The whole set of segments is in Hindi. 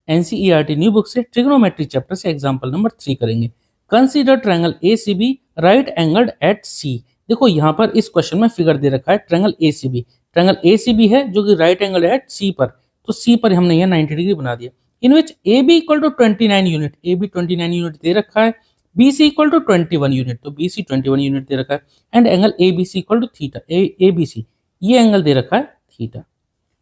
एनसीईआरटी न्यू बुक से ट्रिग्नोमेट्री चैप्टर से एग्जांपल नंबर 3 करेंगे। Consider triangle ACB right angled at C. देखो यहाँ पर इस क्वेश्चन में फिगर दे रखा है ट्रायंगल एसीबी। ट्रायंगल एसीबी है जो कि राइट एंगल एट सी पर, तो सी पर हमने यहाँ 90 डिग्री बना दिया। In which A B equal to 29 unit, A B 29 unit दे रखा है। B C equal to 21 unit, तो बी सी 21 यूनिट दे रखा है। And angle A B C equal to theta, A B C ये एंगल दे रखा है theta.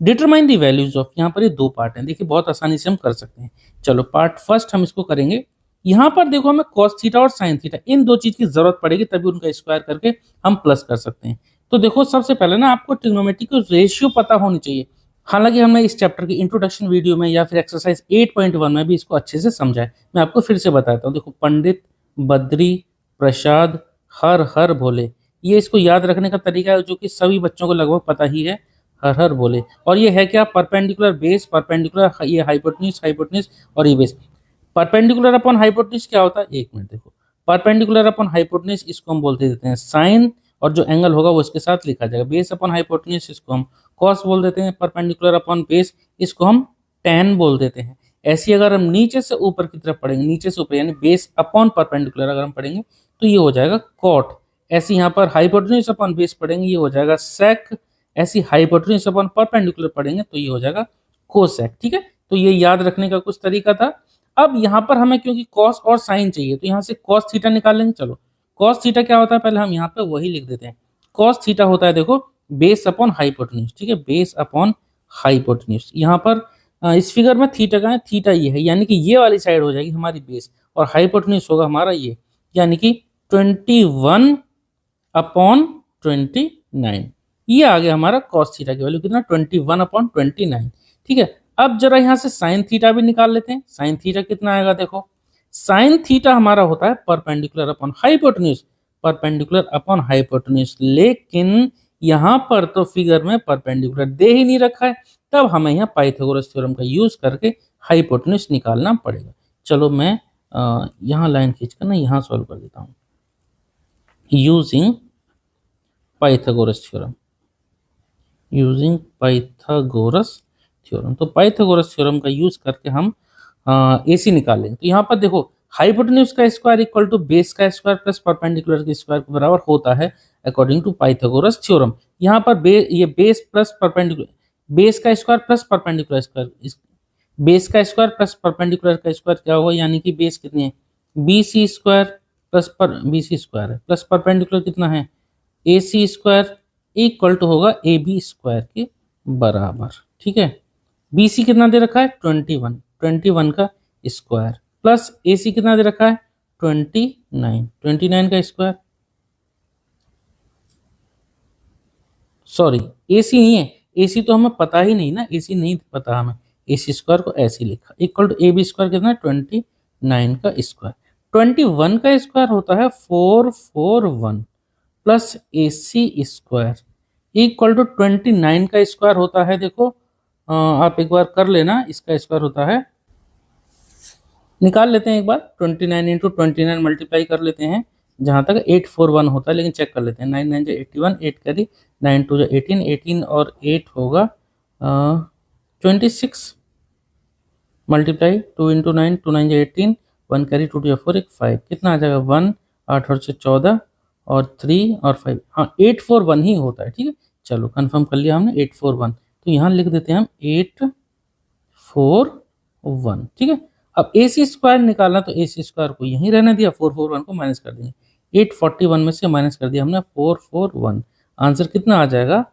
Determine the values of, यहाँ पर ये दो पार्ट हैं, देखिए बहुत आसानी से हम कर सकते हैं। चलो पार्ट फर्स्ट हम इसको करेंगे। यहाँ पर देखो हमें कॉस थीटा और साइन थीटा इन दो चीज की जरूरत पड़ेगी, तभी उनका स्क्वायर करके हम प्लस कर सकते हैं। तो देखो सबसे पहले ना आपको ट्रिग्नोमेट्री की रेशियो पता होनी चाहिए। हालांकि हमने इस चैप्टर की इंट्रोडक्शन वीडियो में या फिर एक्सरसाइज 8.1 में भी इसको अच्छे से समझा है, मैं आपको फिर से बताता हूँ। देखो पंडित, बद्री, प्रसाद, हर हर भोले, ये इसको याद रखने का तरीका है जो कि सभी बच्चों को लगभग पता ही है, हर हर बोले। और ये है क्या, परपेंडिकुलर बेस, परपेंडिकुलर ये हाइपोटेन्यूज, हाइपोटेन्यूज और ये बेस। परपेंडिकुलर अपॉन हाइपोटेन्यूज क्या होता है, एक मिनट देखो, परपेंडिकुलर अपॉन हाइपोटेन्यूज इसको हम बोलते देते हैं साइन, और जो एंगल होगा वो इसके साथ लिखा जाएगा। बेस अपॉन हाइपोटेन्यूज इसको हम कॉस बोल देते हैं। परपेंडिकुलर अपॉन बेस इसको हम टैन बोल देते हैं। ऐसी अगर हम नीचे से ऊपर की तरफ पढ़ेंगे, नीचे से ऊपर यानी बेस अपॉन परपेंडिकुलर अगर हम पढ़ेंगे तो ये हो जाएगा कॉट। ऐसे यहाँ पर हाइपोटेन्यूज अपॉन बेस पढ़ेंगे ये हो जाएगा सेक। ऐसी हाइपोटेन्यूज अपॉन परपेंडिकुलर पढ़ेंगे तो ये हो जाएगा कोसेक। ठीक है, तो ये याद रखने का कुछ तरीका था। अब यहाँ पर हमें क्योंकि कॉस और साइन चाहिए तो यहाँ से कॉस थीटा निकाल लेंगे। चलो कॉस थीटा क्या होता है पहले हम यहाँ पे वही लिख देते हैं। कॉस थीटा होता है देखो बेस अपॉन हाइपोटेन्यूज। ठीक है, बेस अपॉन हाइपोटेन्यूज। यहाँ पर इस फिगर में थीटा का है, थीटा ये है, यानी कि ये वाली साइड हो जाएगी हमारी बेस और हाइपोटेन्यूज होगा हमारा ये, यानी कि 21 अपॉन 29। ये आ गया हमारा कॉस थीटा की वैल्यू कितना, 21 अपॉन 29। ठीक है, अब जरा यहाँ से साइन थीटा भी निकाल लेते हैं। साइन थीटा कितना आएगा देखो, साइन थीटा हमारा होता है perpendicular upon hypotenuse, perpendicular upon hypotenuse. लेकिन यहाँ पर तो फिगर में परपेंडिकुलर दे ही नहीं रखा है, तब हमें यहाँ पाइथागोरस थ्योरम का यूज करके हाइपोटेन्यूज निकालना पड़ेगा। चलो मैं यहाँ लाइन खींचकर ना यहाँ सॉल्व कर देता हूँ using Pythagoras theorem, using Pythagoras theorem. तो पाइथागोरस थ्योरम का यूज करके हम एसी निकालेंगे। तो यहाँ पर देखो हाइपोटेन्यूज का स्क्वायर इक्वल टू बेस का स्क्वायर प्लस परपेंडिकुलर के स्क्वायर के बराबर होता है अकॉर्डिंग टू पाइथागोरस थ्योरम। यहाँ पर ये बेस प्लस परपेंडिकुलर, बेस का square plus perpendicular square, base का स्क्वायर प्लस परपेंडिकुलर का स्क्वायर क्या होगा, यानी कि बेस कितनी है बी सी स्क्वायर प्लस पर बी सी स्क्वायर है प्लस परपेंडिकुलर कितना है ए सी स्क्वायर इक्वल टू होगा ए बी स्क्वायर के बराबर। ठीक है, बी सी कितना दे रखा है 21, 21 का स्क्वायर प्लस ए सी कितना दे रखा है 29, 29 का स्क्वायर, सॉरी ए सी नहीं है, ए सी तो हमें पता ही नहीं ना, ए सी नहीं पता हमें, ए सी स्क्वायर को ऐसे लिखा equal to A B square कितना है 29 का स्क्वायर। 21 का स्क्वायर होता है 441 plus A C square equal to 29 का स्क्वायर होता है देखो आप एक बार कर लेना, इसका स्क्वायर होता है, निकाल लेते हैं एक बार, 29 इंटू 29 मल्टीप्लाई कर लेते हैं, जहाँ तक 841 होता है, लेकिन चेक कर लेते हैं। 9 9 जो 81, 8 करी 9 2 जो 18, 18 और 8 होगा 26 मल्टीप्लाई 2 इंटू 9, 2 9 जो 18, 1 करी 2 2 4 5, कितना आ जाएगा 1, 8 और 14 और 3 और 5, हाँ 841 ही होता है। ठीक है, चलो कंफर्म कर लिया हमने 841, तो यहाँ लिख देते हैं हम 841। ठीक है, अब ए सी स्क्वायर निकालना, तो ए सी स्क्वायर को यहीं रहने दिया, 441 को माइनस कर देंगे, 841 में से माइनस कर दिया हमने 441, आंसर कितना आ जाएगा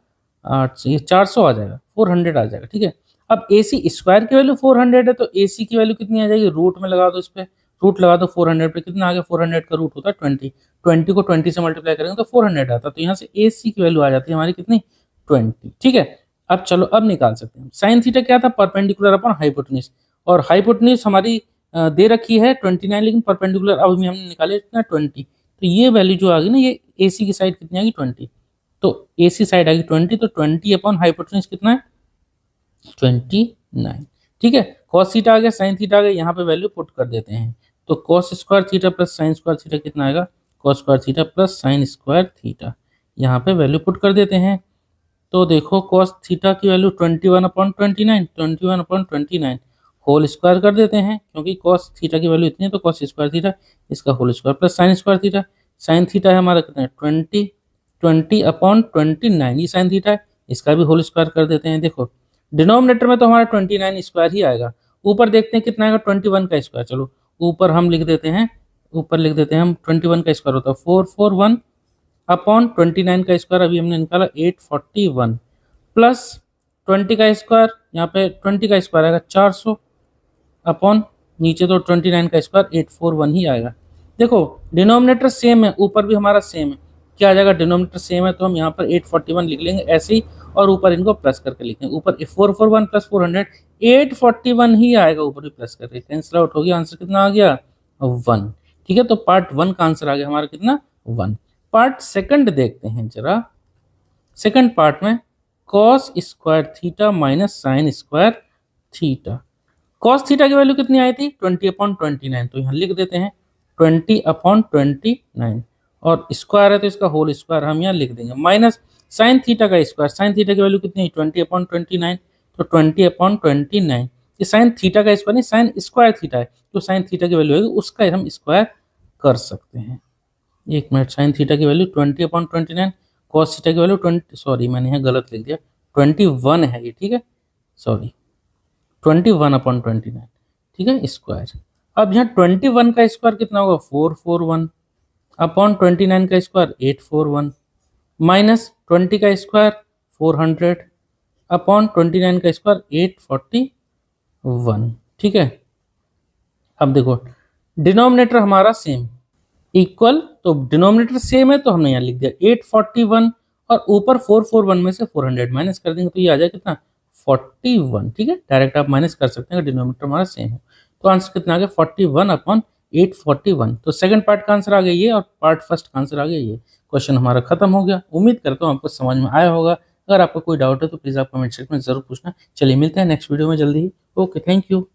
8, ये 400 आ जाएगा, 400 आ जाएगा। ठीक है, अब ए सी स्क्वायर की वैल्यू 400 है तो ए सी की वैल्यू कितनी आ जाएगी, रूट में लगा दो, इस पर रूट लगा दो, 400 पे कितना आ गया, 400 का रूट होता है 20, 20 को 20 से मल्टीप्लाई करेंगे तो 400 आता है, तो यहाँ से ए सी की वैल्यू आ जाती है हमारी कितनी 20। ठीक है, अब चलो अब निकाल सकते हैं साइन थीटा क्या था, परपेंडिकुलर अपॉन हाइपोटेन्यूज, और हाइपोटेन्यूज हमारी दे रखी है 29, लेकिन परपेंडिकुलर अब हमने निकाले कितना 20, तो ये वैल्यू जो आ गई ना, ये ए सी की साइड कितनी आ गई 20, तो ए सी साइड आ गई 20, तो 20 अपॉन हाइपोटेन्यूज कितना है 29। ठीक है, कॉस थीटा आ गया, साइन थीटा आ गया, यहाँ पे वैल्यू पुट कर देते हैं, तो cos square theta plus sine square theta कितना आएगा, cos square theta plus sine square theta, यहाँ पे वैल्यू पुट कर देते हैं। तो देखो कॉस थीटा की value 21 upon 29, 21 upon 29, whole square कर देते हैं, क्योंकि कॉस थीटा की वैल्यू इतनी है तो कॉस स्क्वायर थीटा, इसका whole square plus sine square theta. Sine theta है हमारा कितना है 20, 20/29 ये साइन थीटा है, इसका भी होल स्क्वायर कर देते हैं। देखो डिनोमिनेटर में तो हमारा 29 स्क्वायर ही आएगा, ऊपर देखते हैं कितना आएगा 21 का स्क्वायर। चलो ऊपर हम लिख देते हैं, ऊपर लिख देते हैं हम 21 का स्क्वायर होता है 441/29 का स्क्वायर अभी हमने निकाला 841 प्लस 20 का स्क्वायर, यहाँ पे 20 का स्क्वायर आएगा 400 अपॉन नीचे तो 29 का स्क्वायर 841 ही आएगा। देखो डिनोमिनेटर सेम है, ऊपर भी हमारा सेम है, क्या आ जाएगा डिनोमिनेटर सेम है तो हम यहाँ पर 841 लिख लेंगे ऐसे ही, और ऊपर इनको प्लस करके लिखेंगे। ऊपर 441 प्लस 400 841 ही आएगा, ऊपर भी प्लस करके कैंसिल आउट हो गया, आंसर कितना आ गया 1। ठीक है, तो पार्ट 1 का आंसर आ गया हमारा कितना 1। पार्ट सेकंड देखते हैं जरा। सेकंड पार्ट में cos square theta minus sign square theta. cos theta की वैल्यू कितनी आई थी 20/29, तो यहाँ लिख देते हैं 20/29 और स्क्वायर है तो इसका होल स्क्वायर हम यहाँ लिख देंगे, माइनस साइन थीटा का स्क्वायर। साइन थीटा की वैल्यू कितनी है 20/29, तो 20/29 ये साइन थीटा का स्क्वायर नहीं साइन स्क्वायर थीटा है, तो साइन थीटा की वैल्यू है उसका हम स्क्वायर कर सकते हैं। एक मिनट, साइन थीटा की वैल्यू 20/29, कॉस थीटा की वैल्यू 20, सॉरी मैंने यहाँ गलत लिख दिया 21 है ये, ठीक है सॉरी 21/29, ठीक है स्क्वायर। अब यहाँ 21 का स्क्वायर कितना होगा 441/29 का स्क्वायर 841 माइनस 20 का स्क्वायर 400/29 का स्क्वायर 841। ठीक है, अब देखो डिनोमिनेटर हमारा सेम इक्वल, तो डिनोमिनेटर सेम है तो हमने यहाँ लिख दिया 841 और ऊपर 441 में से 400 माइनस कर देंगे तो ये आ जाए कितना 41। ठीक है, डायरेक्ट आप माइनस कर सकते हैं, डिनोमिनेटर हमारा सेम है। तो आंसर कितना आ गया 41/841। तो सेकंड पार्ट का आंसर आ गया ये और पार्ट फर्स्ट का आंसर आ गया ये। क्वेश्चन हमारा खत्म हो गया। उम्मीद करता हूँ आपको समझ में आया होगा। अगर आपको कोई डाउट है तो प्लीज़ आप कमेंट सेक्शन में जरूर पूछना। चलिए मिलते हैं नेक्स्ट वीडियो में जल्दी ही। Okay, thank you.